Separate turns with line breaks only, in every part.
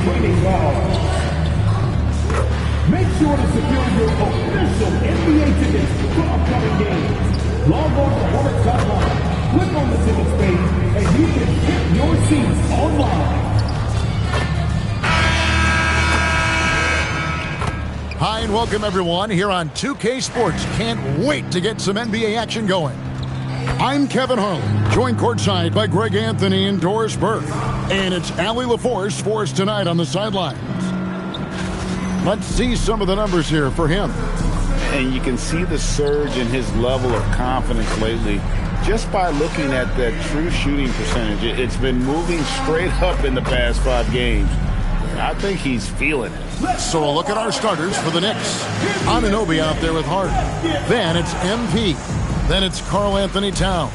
training ground. Make sure to secure your official NBA tickets for upcoming games. Log on to Hornets.com, click on the tickets page, and you can get your seats online.
Hi and welcome everyone here on 2K Sports. Can't wait to get some NBA action going. I'm Kevin Harlan, joined courtside by Greg Anthony and Doris Burke. And it's Allie LaForce for us tonight on the sidelines. Let's see some of the numbers here for him.
And you can see the surge in his level of confidence lately just by looking at that true shooting percentage. It's been moving straight up in the past 5 games. I think he's feeling it.
So we'll look at our starters for the Knicks. Anunoby out there with Hart. Then it's MP. Then it's Karl Anthony Towns.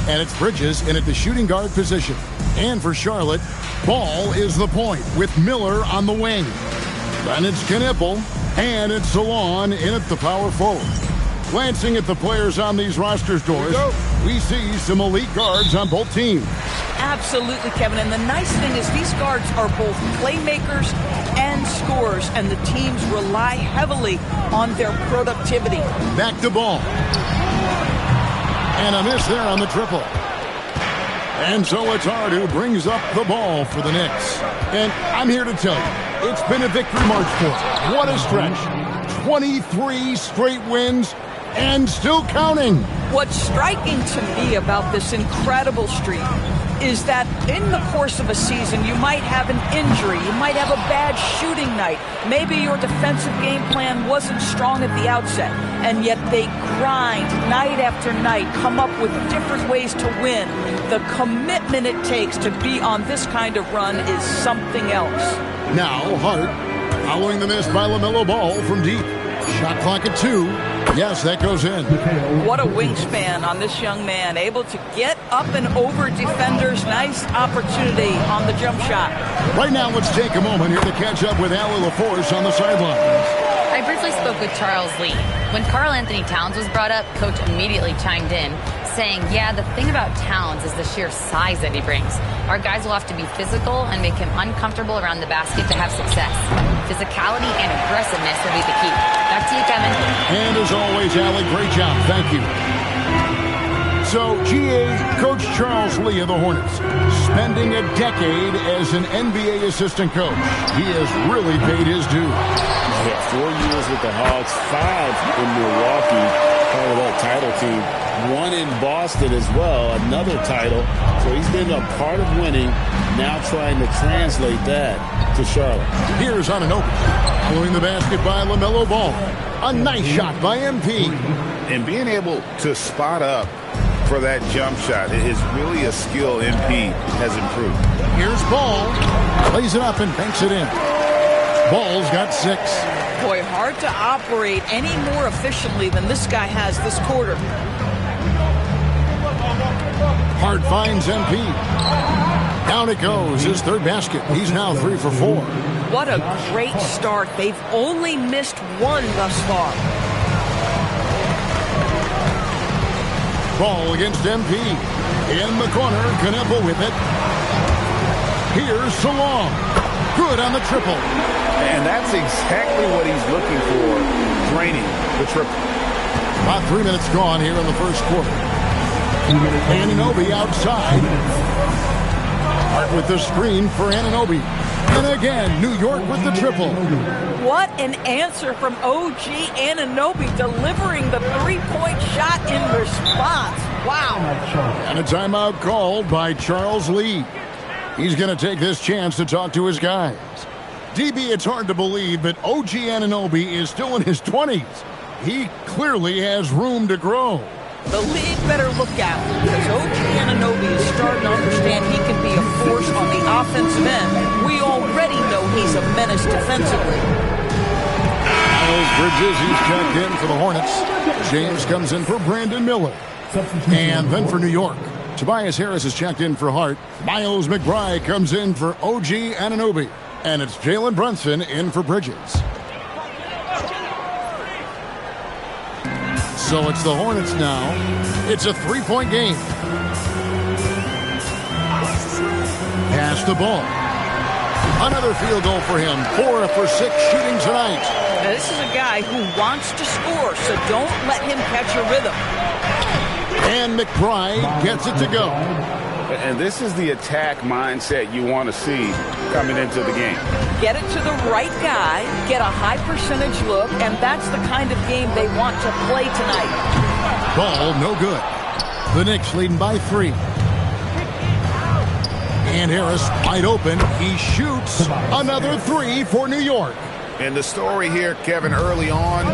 And it's Bridges in at the shooting guard position. And for Charlotte, Ball is the point with Miller on the wing. Then it's Knipple, and it's Salon in at the power forward. Glancing at the players on these rosters, Doris, we see some elite guards on both teams.
Absolutely, Kevin. And the nice thing is these guards are both playmakers and scorers, and the teams rely heavily on their productivity.
Back to Ball. And a miss there on the triple. And so it's Hart who brings up the ball for the Knicks. And I'm here to tell you, it's been a victory march for them. What a stretch. 23 straight wins and still counting.
What's striking to me about this incredible streak is that in the course of a season, you might have an injury, you might have a bad shooting night, maybe your defensive game plan wasn't strong at the outset, and yet they grind night after night, come up with different ways to win. The commitment it takes to be on this kind of run is something else.
Now Hart, following the miss by LaMelo Ball from deep. Shot clock at 2. Yes, that goes in.
What a wingspan on this young man. Able to get up and over defenders. Nice opportunity on the jump shot.
Right now, let's take a moment here to catch up with Allie LaForce on the sidelines.
I briefly spoke with Charles Lee. When Karl Anthony Towns was brought up, Coach immediately chimed in, saying, yeah, the thing about Towns is the sheer size that he brings. Our guys will have to be physical and make him uncomfortable around the basket to have success. Physicality and aggressiveness will be the key. Back to you, Kevin.
And as always, Allie, great job. Thank you. So, GA Coach Charles Lee of the Hornets, spending a decade as an NBA assistant coach. He has really paid his due.
Yeah, 4 years with the Hawks, 5 in Milwaukee, part of that title team. 1 in Boston as well, another title. So he's been a part of winning, now trying to translate that to Charlotte.
Here's Anunoby, following the basket by LaMelo Ball. A nice shot by MP.
And being able to spot up for that jump shot is really a skill MP has improved.
Here's Ball. Lays it up and banks it in. Ball's got 6.
Boy, hard to operate any more efficiently than this guy has this quarter.
Hart finds MP. Down it goes, his third basket. He's now 3 for 4.
What a great start. They've only missed 1 thus far.
Ball against MP. In the corner, Knipple with it. Here's Salon. Good on the triple.
And that's exactly what he's looking for, draining the triple.
About 3 minutes gone here in the first quarter. Anunoby outside. Hart with the screen for Anunoby. And again, New York with the triple.
What an answer from OG Anunoby, delivering the three-point shot in response. Wow.
And a timeout called by Charles Lee. He's going to take this chance to talk to his guys. DB, it's hard to believe, but OG Anunoby is still in his 20s. He clearly has room to grow.
The league better look out, because OG Anunoby is starting to understand he can be a force on the offensive end. We already know he's a menace defensively.
Miles Bridges, he's checked in for the Hornets. James comes in for Brandon Miller. And then for New York, Tobias Harris is checked in for Hart. Miles McBride comes in for OG Anunoby. And it's Jalen Brunson in for Bridges. So it's the Hornets now. It's a three-point game. Pass the ball. Another field goal for him. 4 for 6 shooting tonight.
Now, this is a guy who wants to score, so don't let him catch a rhythm.
And McBride gets it to go.
And this is the attack mindset you want to see coming into the game.
Get it to the right guy, get a high percentage look, and that's the kind of game they want to play tonight.
Ball no good. The Knicks leading by 3. And Harris wide open. He shoots another 3 for New York.
And the story here, Kevin, early on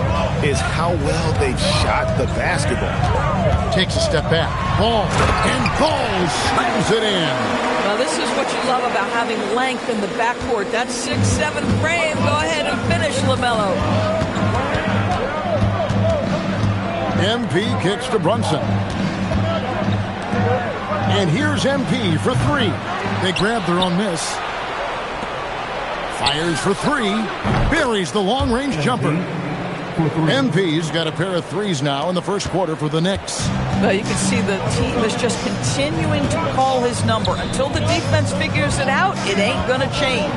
is how well they shot the basketball.
Takes a step back. Ball. And Ball slams it in.
Now, this is what you love about having length in the backcourt. That 6'7" frame. Go ahead and finish, LaMelo.
MP kicks to Brunson. And here's MP for 3. They grab their own miss. Fires for 3. Buries the long-range jumper. MP's got a pair of 3s now in the first quarter for the Knicks.
Well, you can see the team is just continuing to call his number. Until the defense figures it out, it ain't going to change.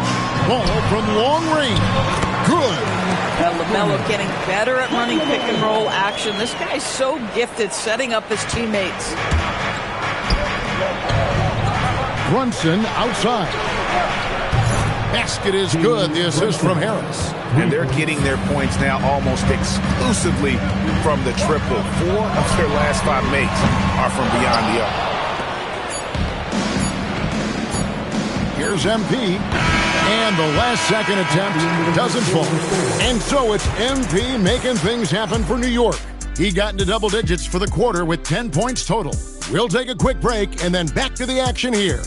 Ball from long range. Good.
LaMelo getting better at running pick and roll action. This guy's so gifted setting up his teammates.
Brunson outside. Basket is good. The assist from Harris.
And they're getting their points now almost exclusively from the triple. 4 of their last 5 mates are from beyond the arc.
Here's MP. And the last second attempt doesn't fall. And so it's MP making things happen for New York. He got into double digits for the quarter with 10 points total. We'll take a quick break and then back to the action here.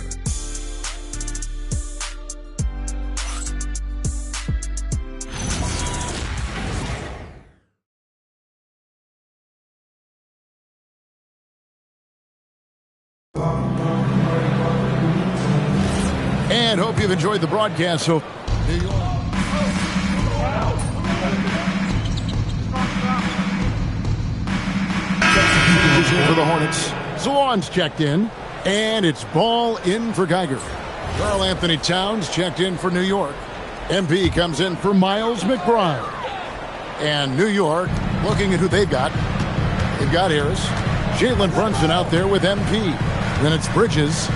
And hope you've enjoyed the broadcast. So, New York. For the Hornets. Salon's checked in. And it's ball in for Geiger. Karl Anthony Towns checked in for New York. MP comes in for Miles McBride. And New York, looking at who they've got. They've got Harris. Jalen Brunson out there with MP. Then it's Bridges.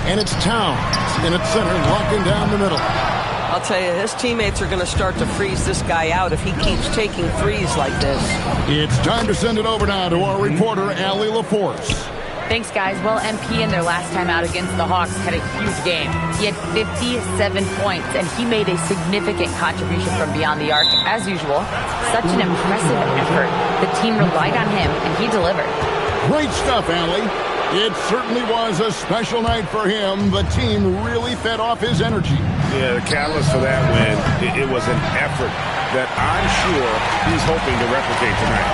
And it's Towns in its center, locking down the middle.
I'll tell you, his teammates are going to start to freeze this guy out if he keeps taking threes like this.
It's time to send it over now to our reporter, Allie LaForce.
Thanks, guys. Well, MP in their last time out against the Hawks had a huge game. He had 57 points, and he made a significant contribution from beyond the arc, as usual. Such an impressive effort. The team relied on him, and he delivered.
Great stuff, Allie. It certainly was a special night for him. The team really fed off his energy.
Yeah, the catalyst for that win, it was an effort that I'm sure he's hoping to replicate tonight.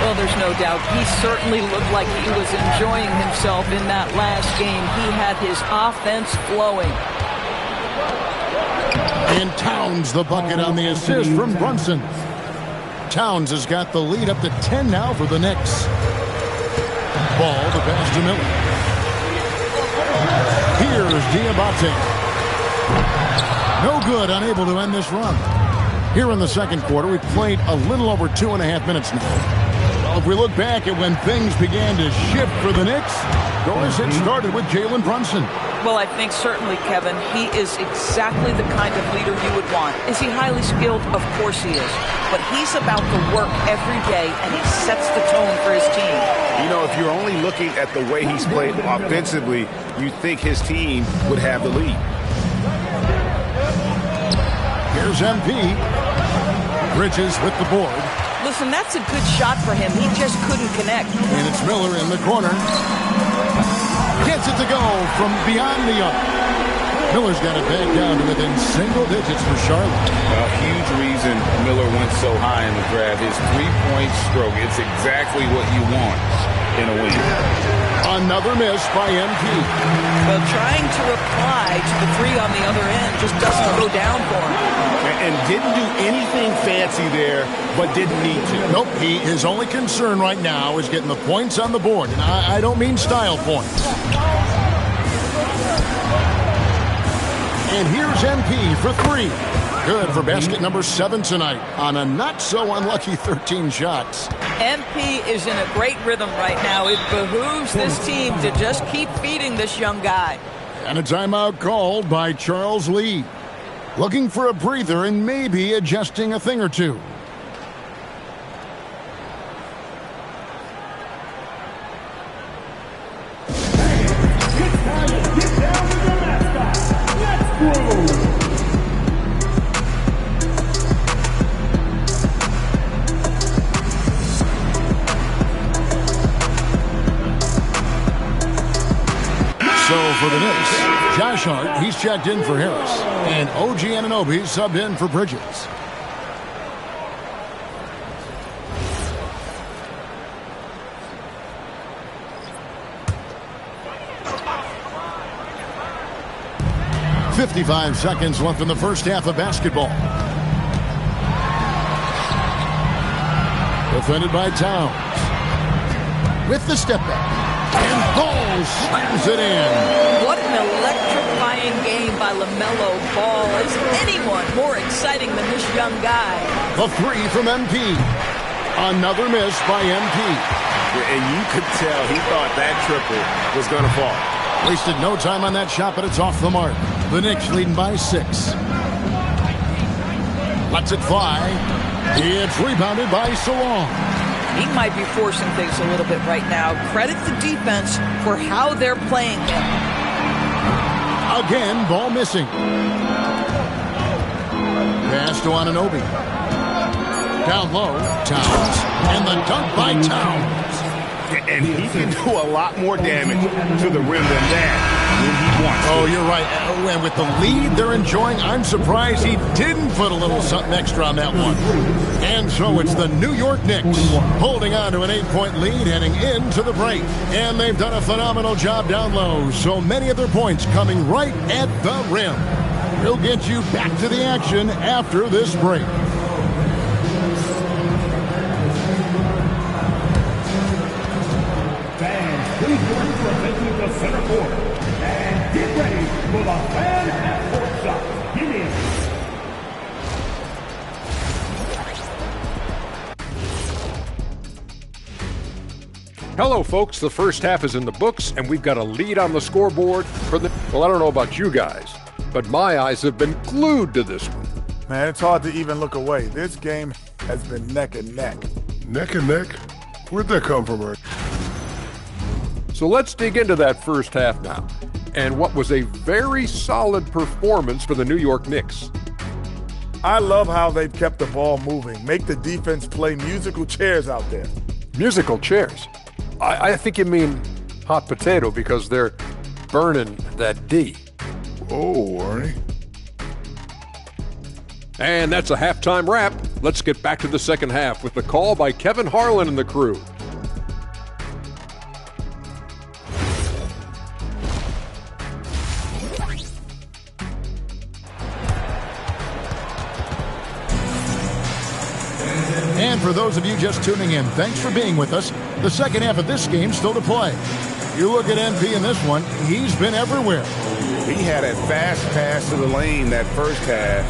Well, there's no doubt. He certainly looked like he was enjoying himself in that last game. He had his offense flowing.
And Towns the bucket on the assist from Brunson. Towns has got the lead up to 10 now for the Knicks. Ball to pass to Miller. Here's Diabate. No good, unable to end this run. Here in the second quarter, we've played a little over 2.5 minutes now. Well, if we look back at when things began to shift for the Knicks, Doris, it started with Jalen Brunson.
Well, I think certainly, Kevin, he is exactly the kind of leader you would want. Is he highly skilled? Of course he is. But he's about the work every day, and he sets the tone for his team.
You know, if you're only looking at the way he's played offensively, you think his team would have the lead.
Here's MP. Bridges with the board.
Listen, that's a good shot for him. He just couldn't connect.
And it's Miller in the corner. Gets it to go from beyond the arc. Miller's got it back down to within single digits for Charlotte.
A huge reason Miller went so high in the draft. His three-point stroke. It's exactly what you want in a win.
Another miss by MP.
Well, trying to reply to the three on the other end just doesn't go down for him.
And didn't do anything fancy there, but didn't need to.
Nope, his only concern right now is getting the points on the board. And I don't mean style points. And here's MP for 3. Good for basket number 7 tonight on a not-so-unlucky 13 shots.
MP is in a great rhythm right now. It behooves this team to just keep feeding this young guy.
And a timeout called by Charles Lee. Looking for a breather and maybe adjusting a thing or two. So for the Knicks, Josh Hart, he's checked in for Harris. And OG Anunoby subbed in for Bridges. "55 seconds left in the first half of basketball. Defended by Towns. With the step back. And Ball slams it in.
What an electrifying game by LaMelo Ball. Is anyone more exciting than this young guy?
The 3 from MP. Another miss by MP.
And you could tell he thought that triple was going to fall.
Wasted no time on that shot, but it's off the mark. The Knicks leading by 6. Lets it fly. It's rebounded by Salon.
He might be forcing things a little bit right now. Credit the defense for how they're playing him.
Again, ball missing. Pass to Anunoby. Down low, Towns. And the dunk by Towns.
And he can do a lot more damage to the rim than that when he wants to.
Oh, you're right. And with the lead they're enjoying, I'm surprised he didn't put a little something extra on that one. And so it's the New York Knicks holding on to an 8-point lead heading into the break. And they've done a phenomenal job down low. So many of their points coming right at the rim. We'll get you back to the action after this break.
Please join for attention to center court. And get ready for the fan half-court shot. Begin.
Hello, folks. The first half is in the books, and we've got a lead on the scoreboard for the... Well, I don't know about you guys, but my eyes have been glued to this one.
Man, it's hard to even look away. This game has been neck and neck.
Neck and neck? Where'd that come from, Art?
So let's dig into that first half now, and what was a very solid performance for the New York Knicks.
I love how they've kept the ball moving. Make the defense play musical chairs out there.
Musical chairs? I think you mean hot potato because they're burning that D.
Oh, Arnie.
And that's a halftime wrap. Let's get back to the second half with the call by Kevin Harlan and the crew.
And for those of you just tuning in, thanks for being with us. The second half of this game still to play. You look at MP in this one, he's been everywhere.
He had a fast pass to the lane that first half.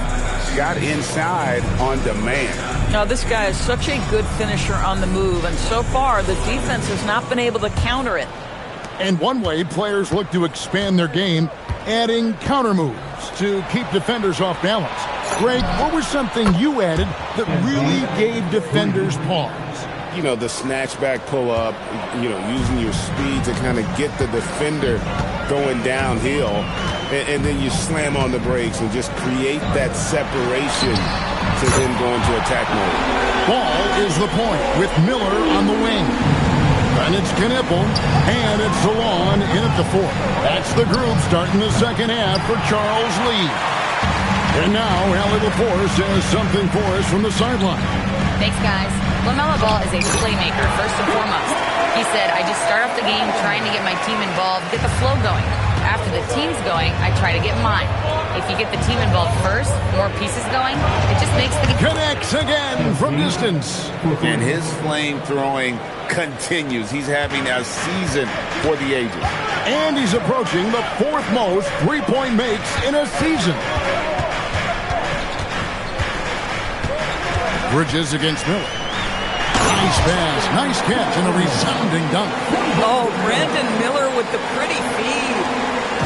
Got inside on demand.
Now, this guy is such a good finisher on the move, and so far the defense has not been able to counter it.
And one way players look to expand their game, adding counter moves to keep defenders off balance. Greg, what was something you added that really gave defenders pause?
You know, the snatch back pull up, you know, using your speed to kind of get the defender going downhill, and then you slam on the brakes and just create that separation to then go into attack mode.
Ball is the point with Miller on the wing. And it's Knipple, and it's Salon in at the fourth. That's the group starting the second half for Charles Lee. And now, Allie LaForce has something for us from the sideline.
Thanks, guys. LaMelo Ball is a playmaker, first and foremost. He said, I just start off the game trying to get my team involved, get the flow going. After the team's going, I try to get mine. If you get the team involved first, more pieces going, it just makes the game...
Connects again from distance.
And his flame throwing continues. He's having a season for the ages.
And he's approaching the 4th most three-point makes in a season. Bridges against Miller. Nice pass, nice catch, and a resounding dunk.
Oh, Brandon Miller with the pretty feed.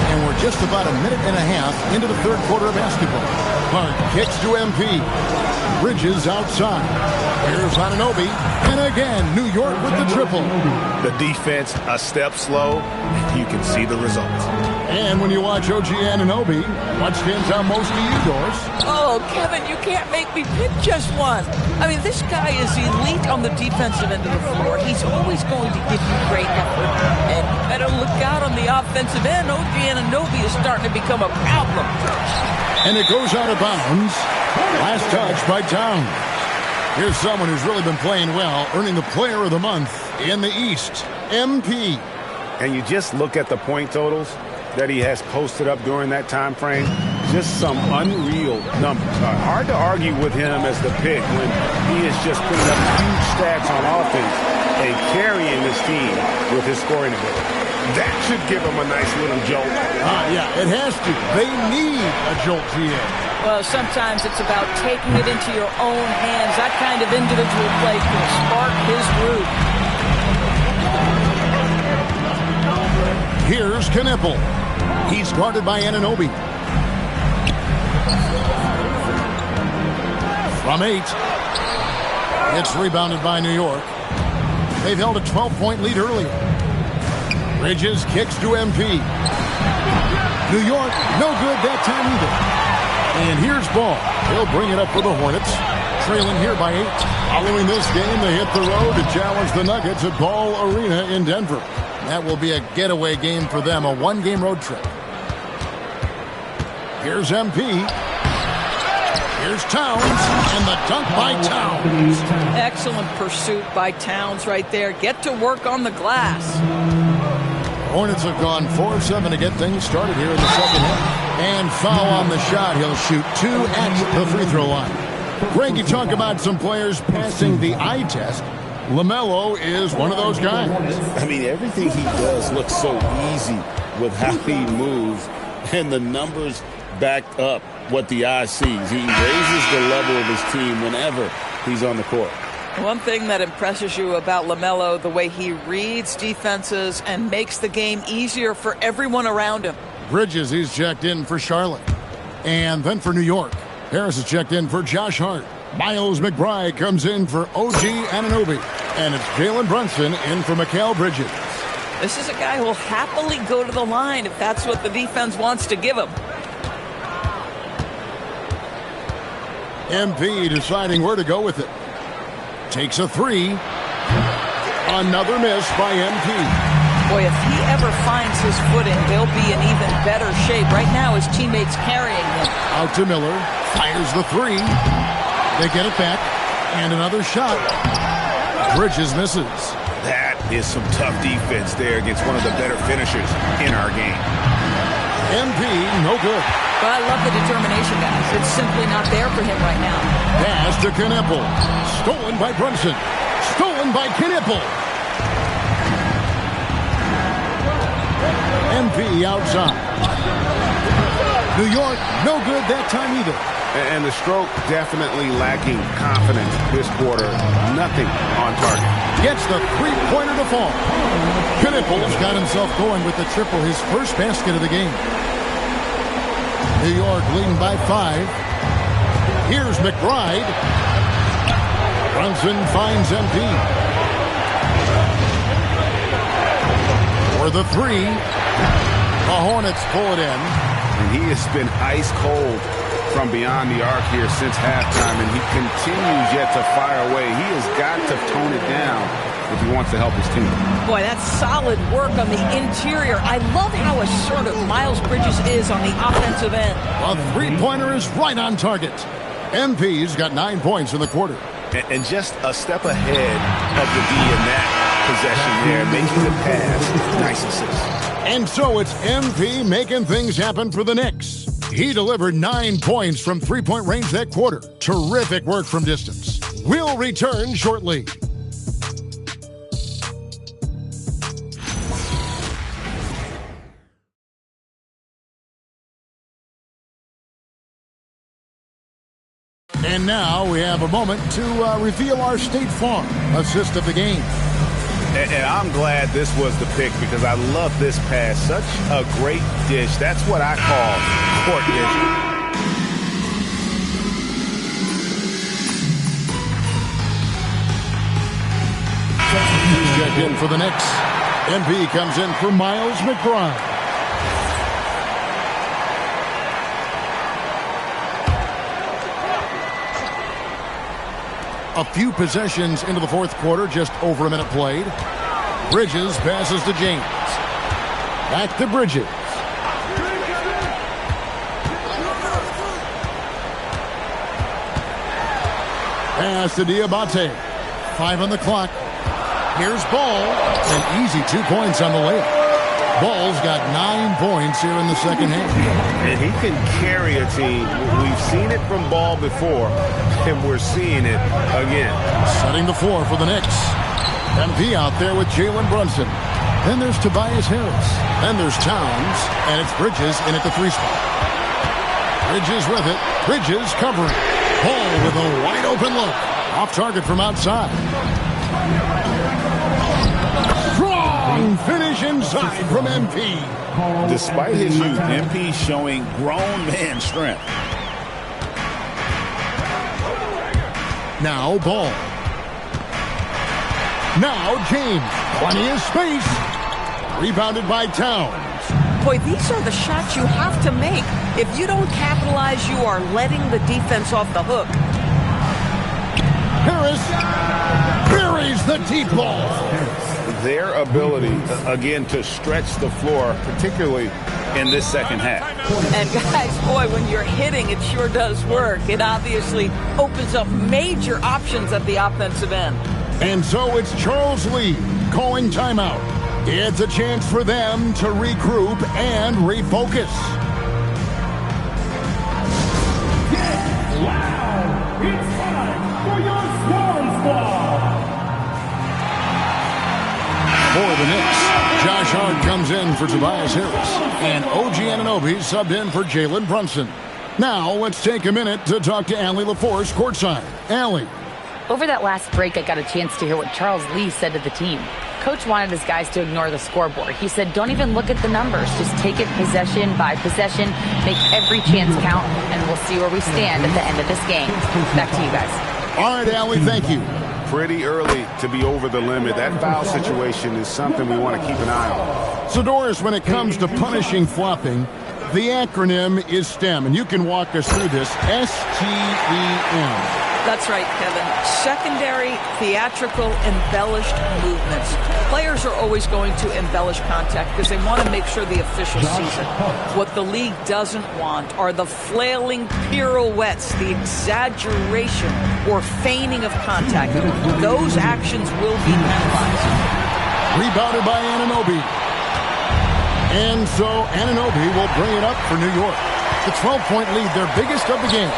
And we're just about a minute and a half into the 3rd quarter of basketball. Clark kicks to MP. Bridges outside. Here's Anunoby. And again, New York with the triple.
The defense a step slow, and you can see the results.
And when you watch OG Anunoby, what stands out most to you, Doris?
Oh, Kevin, you can't make me pick just one. I mean, this guy is elite on the defensive end of the floor. He's always going to give you great effort. And you better look out on the offensive end. OG Anunoby is starting to become a problem.
And it goes out of bounds. Last touch by Towns. Here's someone who's really been playing well, earning the Player of the Month in the East, MP.
And you just look at the point totals that he has posted up during that time frame. Just some unreal numbers. Hard to argue with him as the pick when he is just putting up huge stats on offense and carrying this team with his scoring ability. That should give him a nice little jolt.
Yeah, it has to. They need a jolt, GA.
Well, sometimes it's about taking it into your own hands. That kind of individual play can spark his route.
Here's Knipple. He's guarded by Anunoby. From 8. It's rebounded by New York. They've held a 12-point lead earlier. Bridges kicks to MP. New York, no good that time either. And here's Ball. He'll bring it up for the Hornets. Trailing here by 8. Following this game, they hit the road to challenge the Nuggets at Ball Arena in Denver. That will be a getaway game for them, a one-game road trip. Here's MP. Here's Towns, and the dunk by Towns.
Excellent pursuit by Towns right there. Get to work on the glass.
Hornets have gone 4 of 7 to get things started here in the second half. And foul on the shot. He'll shoot 2 at the free throw line. Greg, you talk about some players passing the eye test. LaMelo is one of those guys.
I mean, everything he does looks so easy with how he moves, and the numbers back up what the eye sees. He raises the level of his team whenever he's on the court.
One thing that impresses you about LaMelo, the way he reads defenses and makes the game easier for everyone around him.
Bridges, he's checked in for Charlotte. And then for New York, Harris is checked in for Josh Hart. Miles McBride comes in for OG Anunoby. And it's Jalen Brunson in for Mikal Bridges.
This is a guy who will happily go to the line if that's what the defense wants to give him.
MP deciding where to go with it. Takes a 3. Another miss by MP.
Boy, if he ever finds his footing, they'll be in even better shape. Right now, his teammates carrying him.
Out to Miller. Fires the 3. They get it back. And another shot. Bridges misses.
That is some tough defense there against one of the better finishers in our game.
MP, no good.
But I love the determination, guys. It's simply not there for him right now.
Pass to Knipple. Stolen by Brunson. Stolen by Knipple. MP outside. New York, no good that time either.
And the stroke definitely lacking confidence this quarter. Nothing on target.
Gets the three-pointer to fall. Knipple's got himself going with the triple, his first basket of the game. New York leading by 5. Here's McBride. Brunson finds MP. For the 3. The Hornets pull it in.
And he has been ice cold from beyond the arc here since halftime, and he continues yet to fire away. He has got to tone it down if he wants to help his team.
Boy, that's solid work on the interior. I love how assertive Miles Bridges is on the offensive end.
A three-pointer is right on target. MP's got 9 points in the quarter.
And just a step ahead of the D in that possession there, making the pass. Nice assist.
And so it's MP making things happen for the Knicks. He delivered 9 points from three-point range that quarter. Terrific work from distance. We'll return shortly. And now we have a moment to reveal our State Farm assist of the game.
And I'm glad this was the pick because I love this pass. Such a great dish. That's what I call court dish.
Check in for the Knicks. MP comes in for Miles McBride. A few possessions into the fourth quarter, just over a minute played. Bridges passes to James. Back to Bridges. Pass to Diabate. 5 on the clock. Here's Ball. An easy 2 points on the layup. Ball's got 9 points here in the second half.
And he can carry a team. We've seen it from Ball before, and we're seeing it again.
Setting the floor for the Knicks. MP out there with Jalen Brunson. Then there's Tobias Harris. Then there's Towns. And it's Bridges in at the 3 spot. Bridges with it. Bridges covering. Ball with a wide open look. Off target from outside. Strong finish inside from MP.
Despite his youth, MP showing grown man strength.
Now Ball. Now James. Plenty of space. Rebounded by Towns.
Boy, these are the shots you have to make. If you don't capitalize, you are letting the defense off the hook.
Harris buries the deep ball.
Their ability, again, to stretch the floor, particularly in this second half.
And guys, boy, when you're hitting, it sure does work. It obviously opens up major options at the offensive end.
And so it's Charles Lee calling timeout. It's a chance for them to regroup and refocus.
Get loud! It's time for your Swarm Squad!
For the Knicks, Josh Hart comes in for Tobias Harris. And OG Anunoby subbed in for Jalen Brunson. Now let's take a minute to talk to Allie LaForce courtside. Allie.
Over that last break, I got a chance to hear what Charles Lee said to the team. Coach wanted his guys to ignore the scoreboard. He said, don't even look at the numbers. Just take it possession by possession, make every chance count, and we'll see where we stand at the end of this game. Back to you guys.
All right, Allie, thank you.
Pretty early to be over the limit. That foul situation is something we want to keep an eye on.
So, Doris, when it comes to punishing flopping, the acronym is STEM, and you can walk us through this. STEM.
That's right, Kevin. Secondary, theatrical, embellished movements. Players are always going to embellish contact because they want to make sure the official sees it. What the league doesn't want are the flailing pirouettes, the exaggeration or feigning of contact. Those actions will be penalized.
Rebounded by Anunoby. And so Anunoby will bring it up for New York. The 12-point lead, their biggest of the game.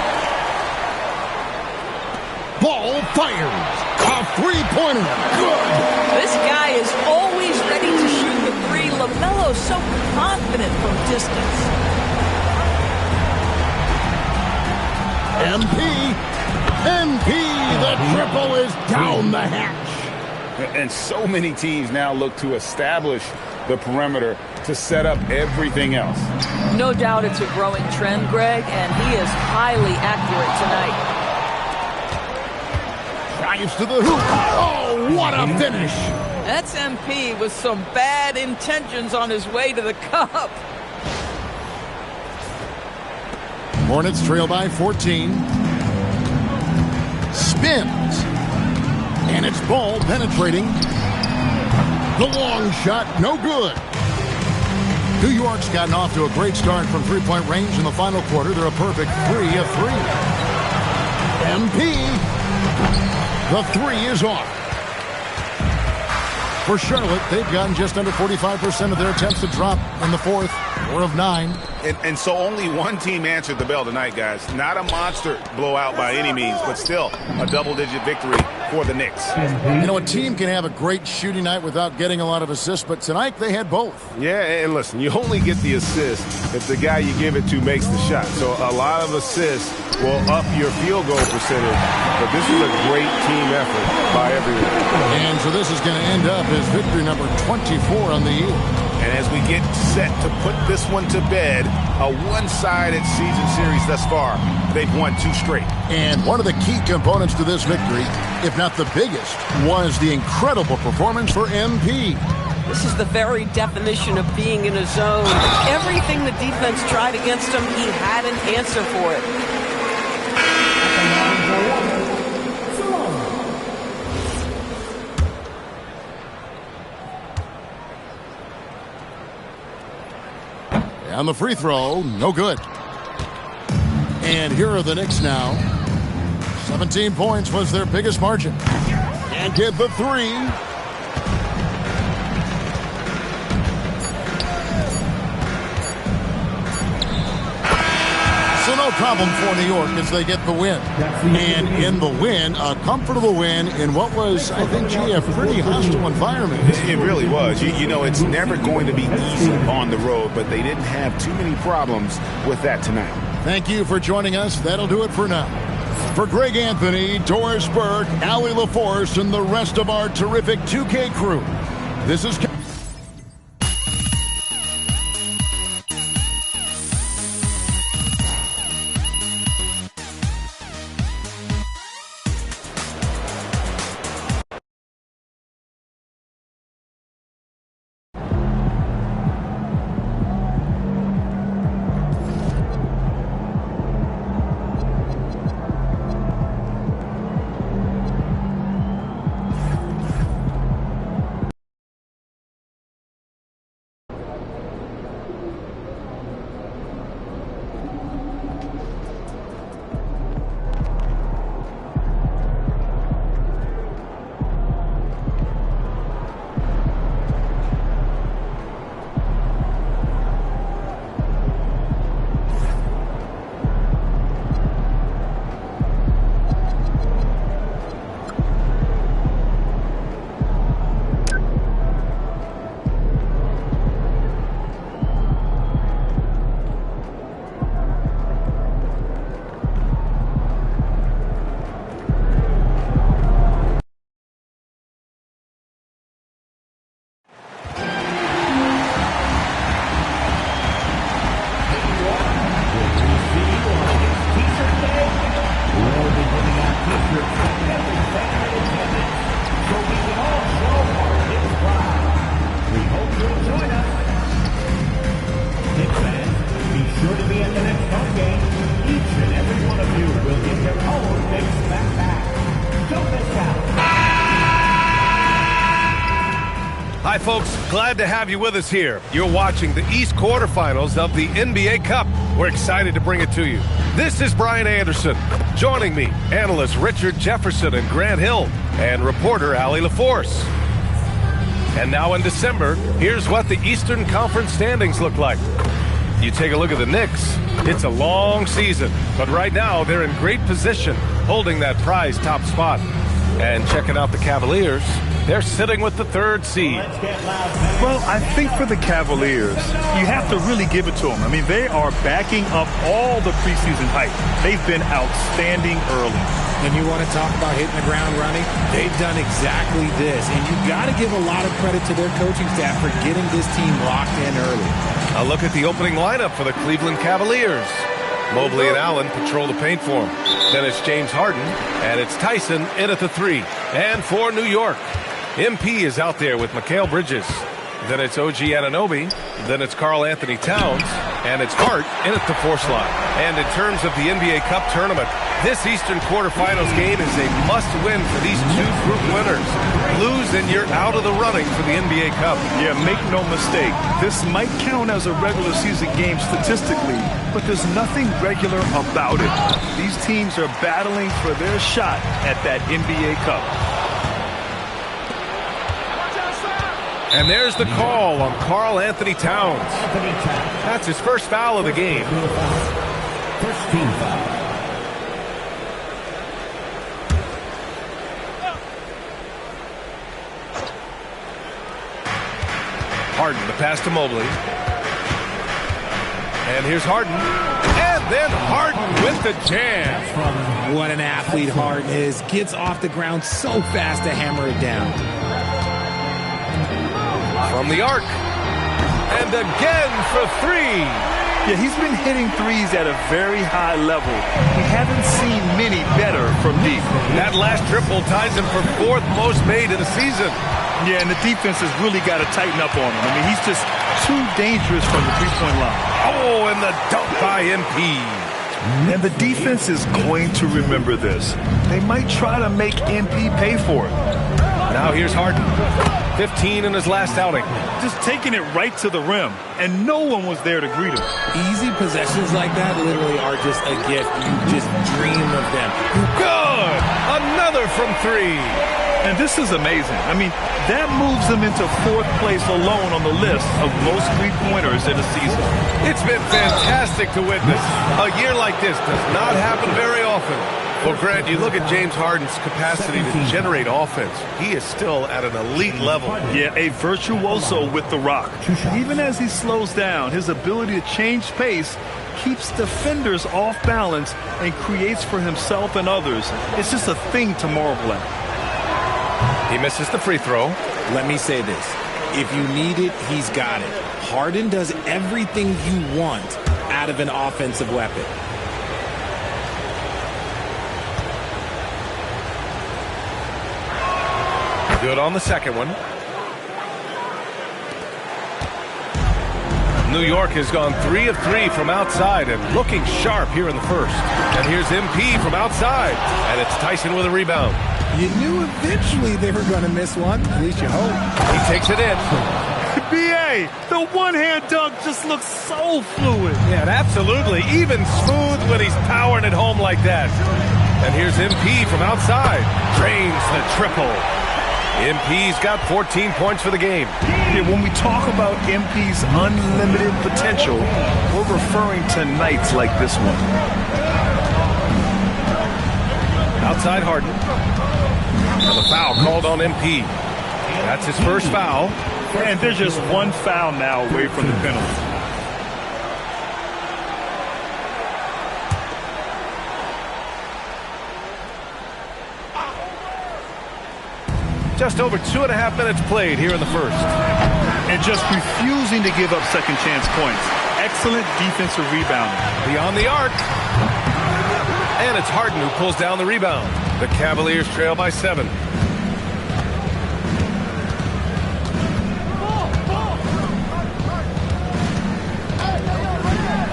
Ball fires. A three-pointer. Good.
This guy is always ready to shoot the three. LaMelo's so confident from distance.
MP, the triple is down the hatch.
And so many teams now look to establish the perimeter to set up everything else.
No doubt it's a growing trend, Greg, and he is highly accurate tonight.
Drives to the hoop. Oh, what a finish.
That's MP with some bad intentions on his way to the cup.
Hornets trail by 14. Spins. And it's Ball penetrating. The long shot, no good. New York's gotten off to a great start from three-point range in the final quarter. They're a perfect 3 of 3. MP. The three is off. For Charlotte, they've gotten just under 45% of their attempts to drop in the fourth. 4 of 9.
And so only one team answered the bell tonight, guys. Not a monster blowout by any means, but still a double-digit victory for the Knicks.
You know, a team can have a great shooting night without getting a lot of assists, but tonight they had both.
Yeah, and listen, you only get the assist if the guy you give it to makes the shot. So a lot of assists will up your field goal percentage, but this is a great team effort by everyone.
And so this is going to end up as victory number 24 on the year.
And as we get set to put this one to bed, a one-sided season series thus far. They've won 2 straight.
And one of the key components to this victory, if not the biggest, was the incredible performance for MP.
This is the very definition of being in a zone. Everything the defense tried against him, he had an answer for it.
On the free throw, no good. And here are the Knicks now. 17 points was their biggest margin. And get the 3. So no problem for New York as they get the win. And in the win, a comfortable win in what was, I think, a pretty hostile environment.
It really was. You know, it's never going to be easy on the road, but they didn't have too many problems with that tonight.
Thank you for joining us. That'll do it for now. For Greg Anthony, Doris Burke, Allie LaForce, and the rest of our terrific 2K crew, this is...
Hi, folks. Glad to have you with us here. You're watching the East quarterfinals of the NBA Cup. We're excited to bring it to you. This is Brian Anderson. Joining me, analysts Richard Jefferson and Grant Hill, and reporter Allie LaForce. And now in December, here's what the Eastern Conference standings look like. You take a look at the Knicks. It's a long season, but right now they're in great position, holding that prize top spot. And checking out the Cavaliers, they're sitting with the 3rd seed.
Well, I think for the Cavaliers, you have to really give it to them. I mean, they are backing up all the preseason hype. They've been outstanding early.
And you want to talk about hitting the ground running? They've done exactly this. And you've got to give a lot of credit to their coaching staff for getting this team locked in early.
A look at the opening lineup for the Cleveland Cavaliers. Mobley and Allen patrol the paint for him. Then it's James Harden, and it's Tyson in at the 3. And for New York, MP is out there with Mikal Bridges. Then it's OG Anunoby. Then it's Karl Anthony Towns. And it's Hart in at the 4 slot. And in terms of the NBA Cup tournament, this Eastern quarterfinals game is a must-win for these 2 group winners. Lose and you're out of the running for the NBA Cup.
Yeah, make no mistake. This might count as a regular season game statistically, but there's nothing regular about it. These teams are battling for their shot at that NBA Cup.
And there's the call on Karl Anthony Towns. That's his first foul of the game.
First team foul.
Harden, the pass to Mobley. And here's Harden. And then Harden with the jam.
What an athlete Harden is. Gets off the ground so fast to hammer it down.
From the arc. And again for three.
Yeah, he's been hitting threes at a very high level. We haven't seen many better from deep.
That last triple ties him for fourth most made in the season.
Yeah, and the defense has really got to tighten up on him. I mean, he's just too dangerous from the three-point line.
Oh, and the dunk by MP.
And the defense is going to remember this. They might try to make MP pay for it.
Now here's Harden. 15 in his last outing.
Just taking it right to the rim, and no one was there to greet him.
Easy possessions like that literally are just a gift. You just dream of them.
Good! Another from three.
And this is amazing. I mean, that moves them into fourth place alone on the list of most three-pointers in a season.
It's been fantastic to witness. A year like this does not happen very often. Well, Grant, you look at James Harden's capacity to generate offense. He is still at an elite level.
Yeah, a virtuoso with the rock. Even as he slows down, his ability to change pace keeps defenders off balance and creates for himself and others. It's just a thing to marvel at.
He misses the free throw.
Let me say this. If you need it, he's got it. Harden does everything you want out of an offensive weapon.
Good on the second one. New York has gone 3 of 3 from outside and looking sharp here in the first. And here's MP from outside. And it's Tyson with a rebound.
You knew eventually they were going to miss one. At least you hope.
He takes it in.
B.A., the one-hand dunk just looks so fluid.
Yeah, absolutely. Even smooth when he's powering it home like that. And here's MP from outside. Drains the triple. MP's got 14 points for the game.
Yeah, when we talk about MP's unlimited potential, we're referring to nights like this one.
Outside Harden. And the foul called on MP. That's his first foul.
And there's just one foul now away from the penalty.
Just over 2.5 minutes played here in the first.
And just refusing to give up second chance points. Excellent defensive rebounding.
Beyond the arc. And it's Harden who pulls down the rebound. The Cavaliers trail by 7.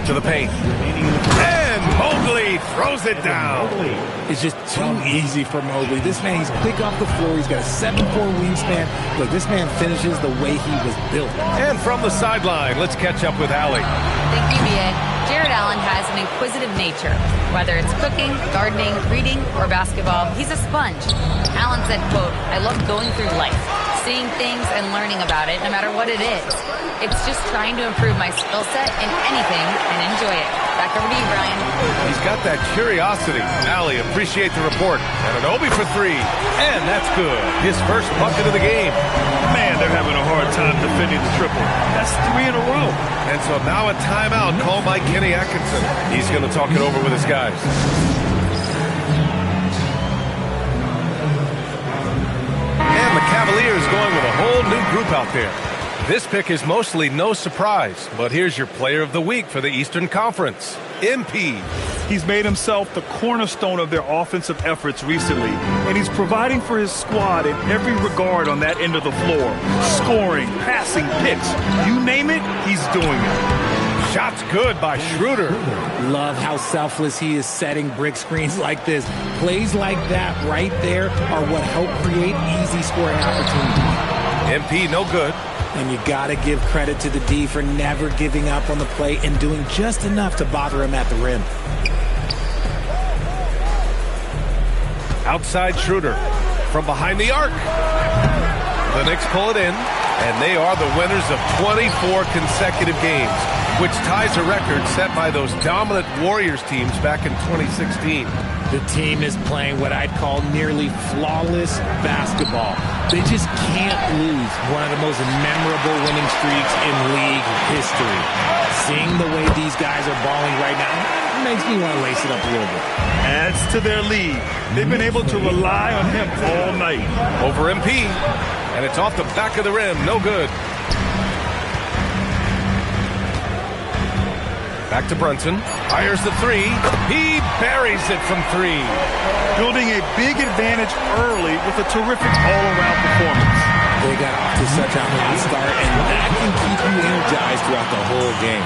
To the paint. And Mobley throws it down.
It's just too easy for Mobley. This man, he's quick off the floor. He's got a 7'4" wingspan. Look, this man finishes the way he was built.
And from the sideline, let's catch up with Allie.
Thank you, B.A. Jared Allen has an inquisitive nature. Whether it's cooking, gardening, reading, or basketball, he's a sponge. Allen said, quote, "I love going through life, seeing things and learning about it no matter what it is. It's just trying to improve my skill set in anything and enjoy it." Back over to you, Brian.
He's got that curiosity. Allie, appreciate the report. And an Obi for 3. And that's good. His first bucket of the game.
Man, they're having a hard time defending the triple. That's 3 in a row.
And so now a timeout called by Kenny Atkinson. He's going to talk it over with his guys. And the Cavaliers going with a whole new group out there. This pick is mostly no surprise, but here's your player of the week for the Eastern Conference, MP.
He's made himself the cornerstone of their offensive efforts recently, and he's providing for his squad in every regard on that end of the floor. Scoring, passing, picks, you name it, he's doing it.
Shots good by Schroeder.
Love how selfless he is setting brick screens like this. Plays like that right there are what help create easy scoring opportunities.
MP no good.
And you got to give credit to the D for never giving up on the play and doing just enough to bother him at the rim.
Outside Schroeder from behind the arc. The Knicks pull it in. And they are the winners of 24 consecutive games, which ties a record set by those dominant Warriors teams back in 2016.
The team is playing what I'd call nearly flawless basketball. They just can't lose one of the most memorable winning streaks in league history. Seeing the way these guys are balling right now makes me want to lace it up a little bit.
Adds to their lead. They've been able to rely on him all night.
Over MP, and it's off the back of the rim. No good. Back to Brunson. Fires the three. He buries it from three.
Building a big advantage early with a terrific all-around performance.
They got off to such a hot start, and that can keep you energized throughout the whole game.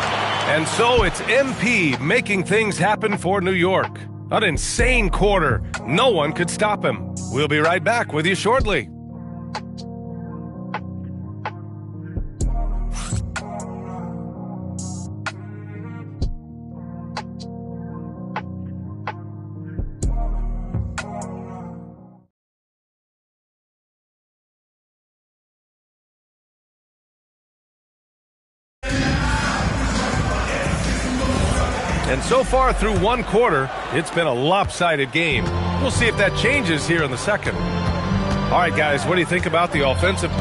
And so it's MP making things happen for New York. An insane quarter. No one could stop him. We'll be right back with you shortly. And so far through one quarter, it's been a lopsided game. We'll see if that changes here in the second. All right, guys, what do you think about the offensive?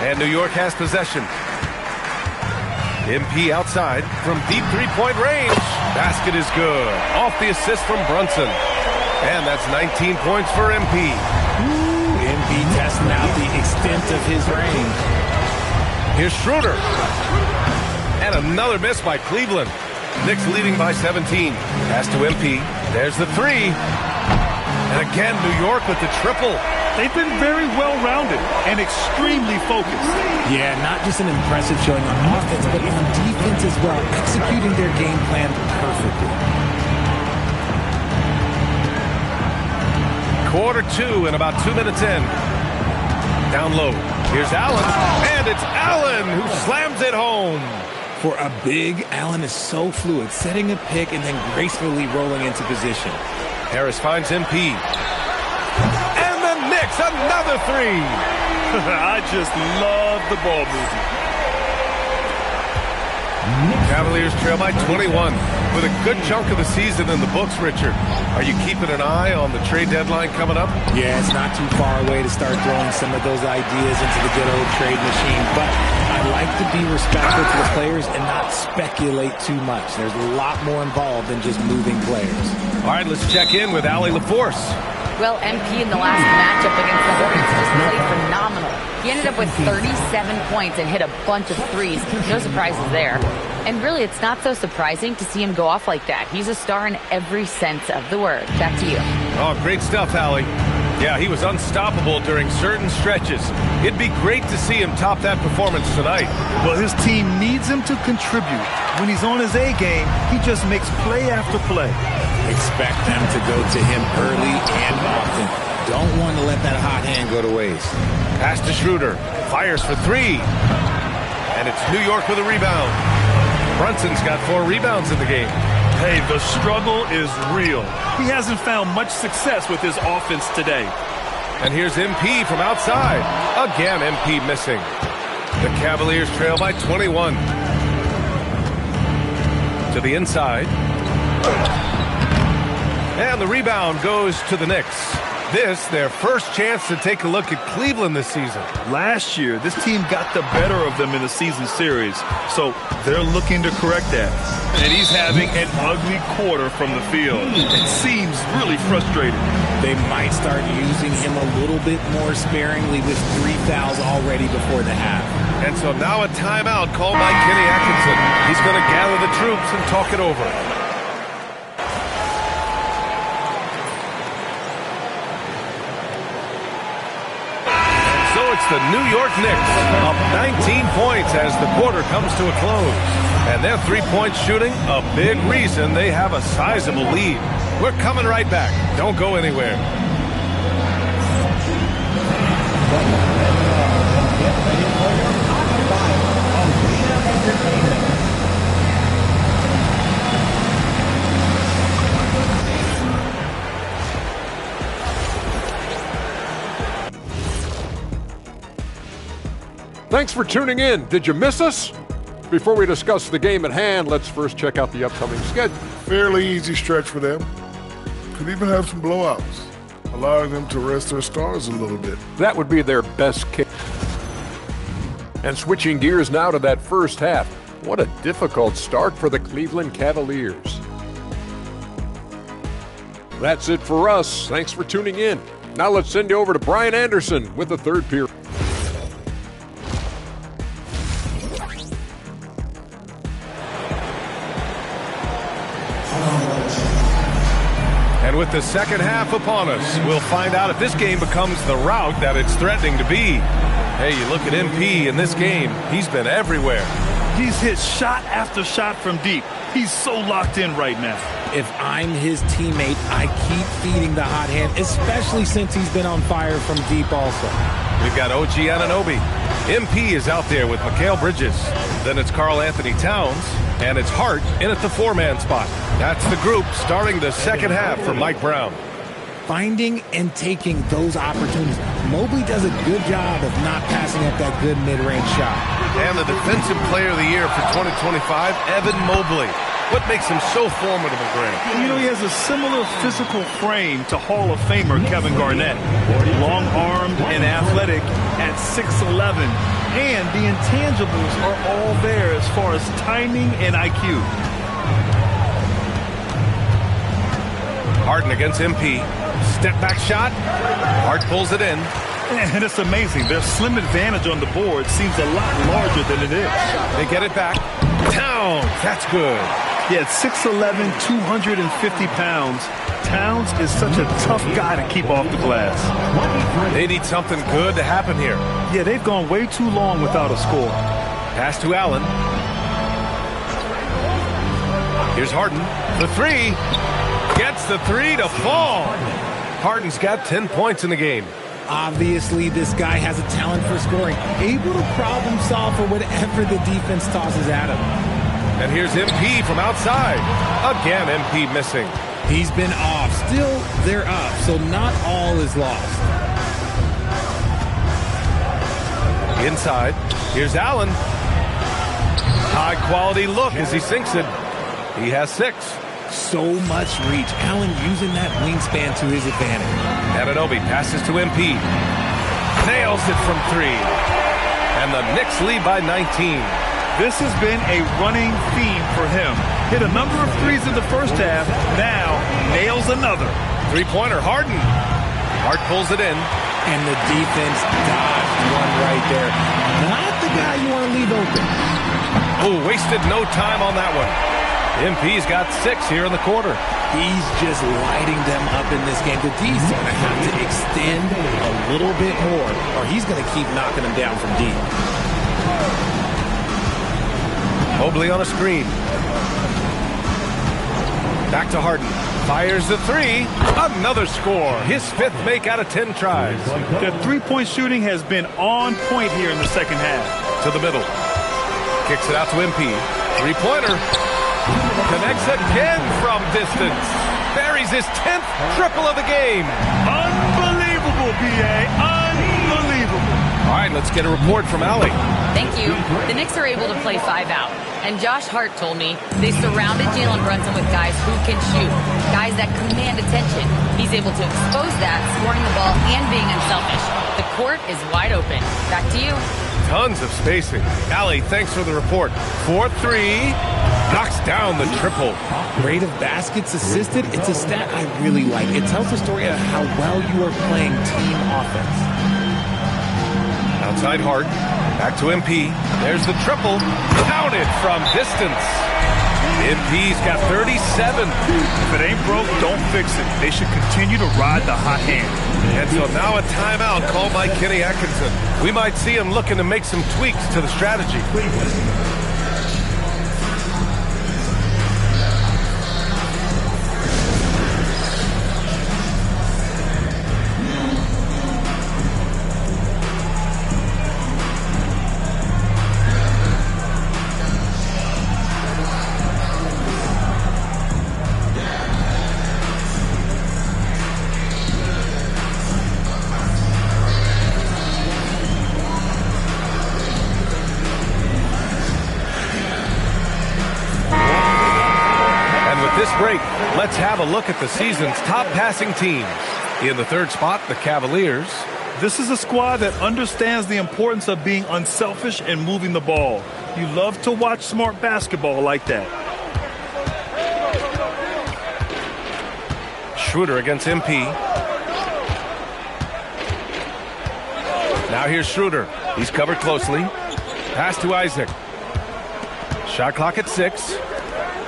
And New York has possession. MP outside from deep three-point range. Basket is good. Off the assist from Brunson. And that's 19 points for MP.
Ooh, MP testing out the extent of his range.
Here's Schroeder. And another miss by Cleveland. Knicks leading by 17. Pass to MP. There's the three. And again, New York with the triple.
They've been very well-rounded and extremely focused.
Yeah, not just an impressive showing on offense, but on defense as well, executing their game plan perfectly.
Quarter two and about 2 minutes in. Down low. Here's Allen. And it's Allen who slams it home.
For a big, Allen is so fluid, setting a pick and then gracefully rolling into position.
Harris finds MP. And the Knicks, another three.
I just love the ball movement.
Cavaliers trail by 21 with a good chunk of the season in the books, Richard. Are you keeping an eye on the trade deadline coming up?
Yeah, it's not too far away to start throwing some of those ideas into the good old trade machine, but I like to be respectful to the players and not speculate too much. There's a lot more involved than just moving players.
All right, let's check in with Allie LaForce.
Well, MP in the last matchup against the Hornets just played phenomenal. He ended up with 37 points and hit a bunch of threes. No surprises there. And really, it's not so surprising to see him go off like that. He's a star in every sense of the word. Back to you.
Oh, great stuff, Allie. Yeah, he was unstoppable during certain stretches. It'd be great to see him top that performance tonight.
Well, his team needs him to contribute. When he's on his A game, he just makes play after play.
Expect them to go to him early and often. Don't want to let that hot hand go to waste.
Pass to Schroeder. Fires for three. And it's New York with a rebound. Brunson's got 4 rebounds in the game.
Hey, the struggle is real. He hasn't found much success with his offense today.
And here's MP from outside. Again, MP missing. The Cavaliers trail by 21. To the inside. And the rebound goes to the Knicks. This, their first chance to take a look at Cleveland this season.
Last year, this team got the better of them in the season series, so they're looking to correct that. And he's having an ugly quarter from the field. It seems really frustrating.
They might start using him a little bit more sparingly with 3 fouls already before the half.
And so now a timeout called by Kenny Atkinson. He's going to gather the troops and talk it over. It's the New York Knicks up 19 points as the quarter comes to a close. And their three-point shooting, a big reason they have a sizable lead. We're coming right back. Don't go anywhere.
Get ready for your hockey fight on Arena Entertainment.
Thanks for tuning in. Did you miss us? Before we discuss the game at hand, let's first check out the upcoming schedule.
Fairly easy stretch for them. Could even have some blowouts, allowing them to rest their stars a little bit.
That would be their best case. And switching gears now to that first half. What a difficult start for the Cleveland Cavaliers. That's it for us. Thanks for tuning in. Now let's send you over to Brian Anderson with the third period.
And with the second half upon us, we'll find out if this game becomes the rout that it's threatening to be. Hey, you look at MP in this game, he's been everywhere.
He's hit shot after shot from deep. He's so locked in right now.
If I'm his teammate, I keep feeding the hot hand, especially since he's been on fire from deep also.
We've got OG Anunoby. MP is out there with Mikal Bridges. Then it's Karl Anthony Towns, and it's Hart in at the four-man spot. That's the group starting the second half for Mike Brown.
Finding and taking those opportunities. Mobley does a good job of not passing up that good mid-range shot.
And the Defensive Player of the Year for 2025, Evan Mobley. What makes him so formidable, Grant?
You know, he has a similar physical frame to Hall of Famer Kevin Garnett. Long-armed and athletic at 6'11". And the intangibles are all there as far as timing and IQ.
Harden against MP. Step back shot. Hart pulls it in.
And it's amazing. Their slim advantage on the board seems a lot larger than it is.
They get it back. Towns. That's good.
Yeah, at 6'11", 250 pounds. Towns is such a tough guy to keep off the glass.
They need something good to happen here.
Yeah, they've gone way too long without a score.
Pass to Allen. Here's Harden. The three. Gets the three to fall. Harden's got 10 points in the game.
Obviously, this guy has a talent for scoring. Able to problem solve for whatever the defense tosses at him.
And here's MP from outside. Again, MP missing.
He's been off. Still, they're up, so not all is lost.
Inside. Here's Allen. High quality look as he sinks it. He has 6.
So much reach. Allen using that wingspan to his advantage.
Anunoby passes to MP. Nails it from 3. And the Knicks lead by 19.
This has been a running theme for him. Hit a number of threes in the first half. Now nails another.
Three-pointer, Harden. Hart pulls it in.
And the defense dodged one right there. Not the guy you want to leave open.
Oh, wasted no time on that one. MP's got 6 here in the quarter.
He's just lighting them up in this game. The D's going to have to extend a little bit more, or he's going to keep knocking them down from deep.
Mobley on a screen. Back to Harden. Fires the 3. Another score. His 5th make out of 10 tries.
The three-point shooting has been on point here in the second half.
To the middle. Kicks it out to MP. Three-pointer. Connects again from distance. Buries his 10th triple of the game.
Unbelievable, B.A. Unbelievable.
All right, let's get a report from Allie.
Thank you. The Knicks are able to play 5 out. And Josh Hart told me they surrounded Jalen Brunson with guys who can shoot, guys that command attention. He's able to expose that, scoring the ball and being unselfish. The court is wide open. Back to you.
Tons of spacing. Allie, thanks for the report. 4-3. Knocks down the triple.
Rate of baskets assisted. It's a stat I really like. It tells the story of how well you are playing team offense.
Outside Hart. Back to MP. There's the triple. Counted from distance. MP's got 37.
If it ain't broke, don't fix it. They should continue to ride the hot hand.
And so now a timeout called by Kenny Atkinson. We might see him looking to make some tweaks to the strategy. this break, let's have a look at the season's top passing teams. In the third spot, the Cavaliers.
This is a squad that understands the importance of being unselfish and moving the ball. You love to watch smart basketball like that.
Schroeder against MP. Now here's Schroeder. He's covered closely. Pass to Isaac. Shot clock at 6.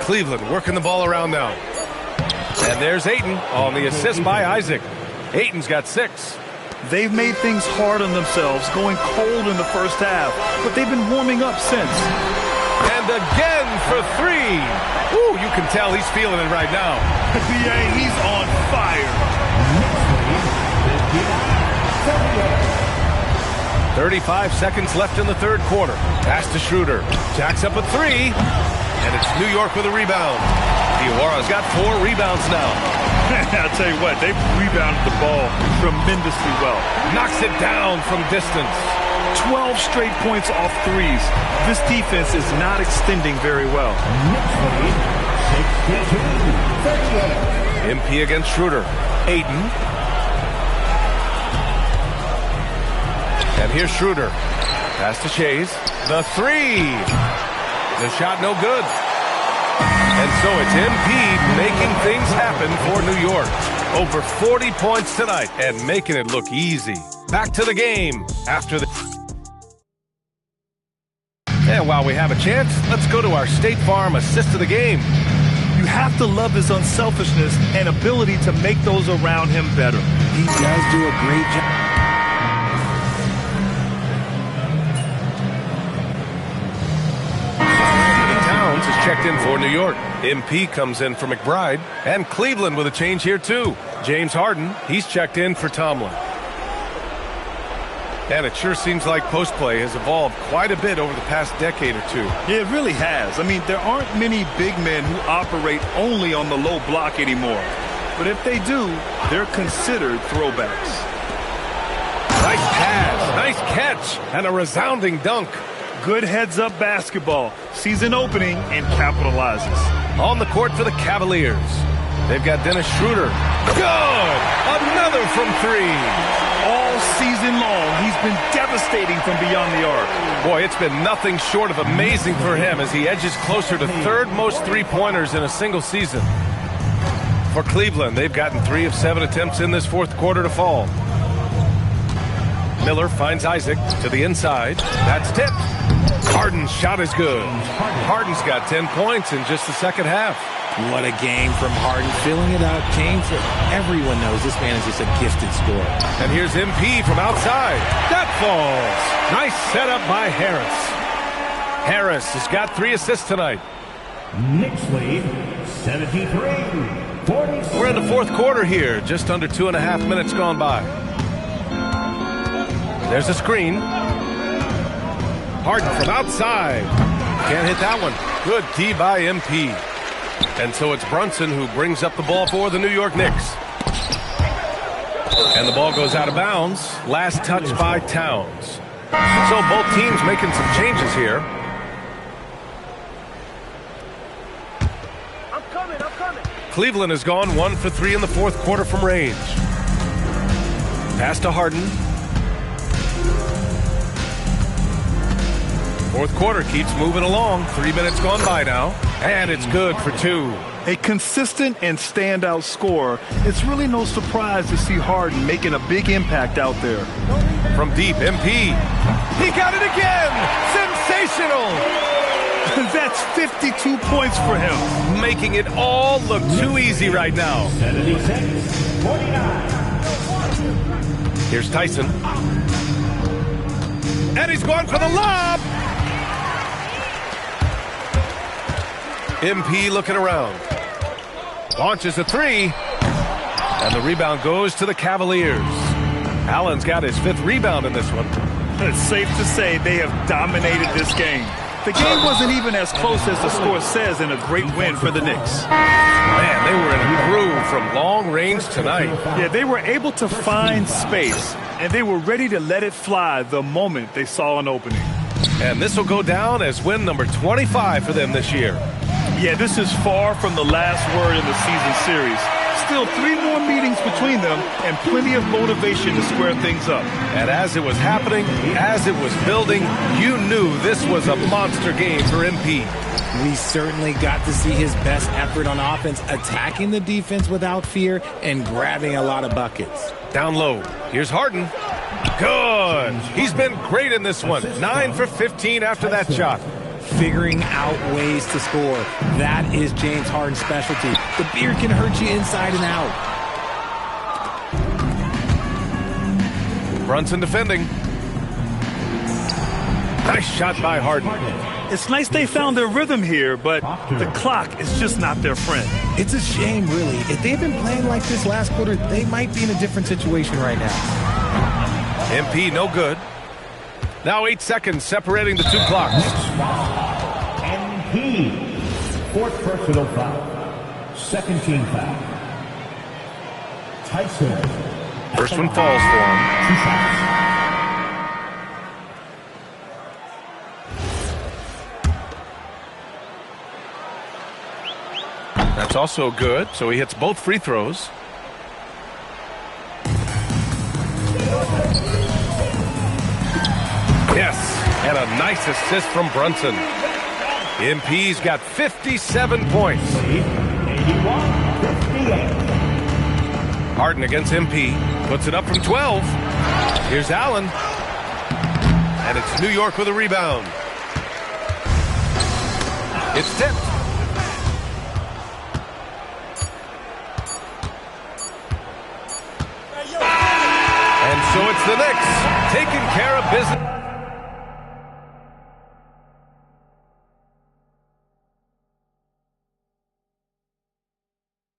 Cleveland working the ball around now. And there's Ayton on the assist by Isaac. Ayton's got 6.
They've made things hard on themselves, going cold in the first half, but they've been warming up since.
And again for 3. Ooh, you can tell he's feeling it right now.
Yeah, he's on fire.
35 seconds left in the third quarter. Pass to Schroeder. Jacks up a 3. And it's New York with a rebound. Diawara's got 4 rebounds now.
I'll tell you what, they've rebounded the ball tremendously well.
Knocks it down from distance.
12 straight points off threes. This defense is not extending very well.
MP against Schroeder. Ayton. And here's Schroeder. Pass to Chase. The 3. The shot no good. And so it's MP making things happen for New York. Over 40 points tonight and making it look easy. Back to the game after the... And while we have a chance, let's go to our State Farm assist of the game.
You have to love his unselfishness and ability to make those around him better.
He does do a great job.
Is checked in for New York. MP comes in for McBride. And Cleveland with a change here, too. James Harden, he's checked in for Tomlin. And it sure seems like post play has evolved quite a bit over the past decade or 2.
Yeah, it really has. I mean, there aren't many big men who operate only on the low block anymore. But if they do, they're considered throwbacks.
Nice pass, nice catch, and a resounding dunk.
Good heads-up basketball. Sees an opening and capitalizes.
On the court for the Cavaliers. They've got Dennis Schroeder. Good! Another from 3.
All season long, he's been devastating from beyond the arc.
Boy, it's been nothing short of amazing for him as he edges closer to third most three-pointers in a single season. For Cleveland, they've gotten 3 of 7 attempts in this fourth quarter to fall. Miller finds Isaac to the inside. That's tipped. Harden's shot is good. Harden's got 10 points in just the second half.
What a game from Harden. Filling it out. James, everyone knows this man is just a gifted scorer.
And here's MP from outside. That falls. Nice setup by Harris. Harris has got 3 assists tonight.
Knicks lead 73-46.
We're in the fourth quarter here. Just under 2.5 minutes gone by. There's a screen. Harden from outside. Can't hit that one. Good D by MP. And so it's Brunson who brings up the ball for the New York Knicks. And the ball goes out of bounds. Last touch by Towns. So both teams making some changes here.
I'm coming.
Cleveland has gone 1 for 3 in the fourth quarter from range. Pass to Harden. Fourth quarter keeps moving along. 3 minutes gone by now. And it's good for 2.
A consistent and standout scorer. It's really no surprise to see Harden making a big impact out there.
From deep, MP. He got it again! Sensational!
That's 52 points for him.
Making it all look too easy right now.
76-49.
Here's Tyson. And he's going for the lob! MP looking around. Launches a 3. And the rebound goes to the Cavaliers. Allen's got his 5th rebound in this one.
It's safe to say they have dominated this game. The game wasn't even as close as the score says in a great win for the Knicks.
Man, they were in a groove from long range tonight.
Yeah, they were able to find space, and they were ready to let it fly the moment they saw an opening.
And this will go down as win number 25 for them this year.
Yeah, this is far from the last word in the season series. Still 3 more meetings between them and plenty of motivation to square things up.
And as it was happening, as it was building, you knew this was a monster game for MP.
We certainly got to see his best effort on offense, attacking the defense without fear and grabbing a lot of buckets.
Down low. Here's Harden. Good. He's been great in this one. 9 for 15 after that shot.
Figuring out ways to score. That is James Harden's specialty. The beard can hurt you inside and out.
Brunson defending. Nice shot by Harden.
It's nice they found their rhythm here, but the clock is just not their friend.
It's a shame, really. If they'd been playing like this last quarter, they might be in a different situation right now.
MP no good. Now 8 seconds separating the 2 clocks.
MP, 4th personal foul. 2nd team foul. Tyson.
First one falls for him.
2 shots.
That's also good, so he hits both free throws. Yes, and a nice assist from Brunson. MP's got 57 points.
81-58.
Harden against MP. Puts it up from 12. Here's Allen. And it's New York with a rebound. It's tipped. And so it's the Knicks taking care of business.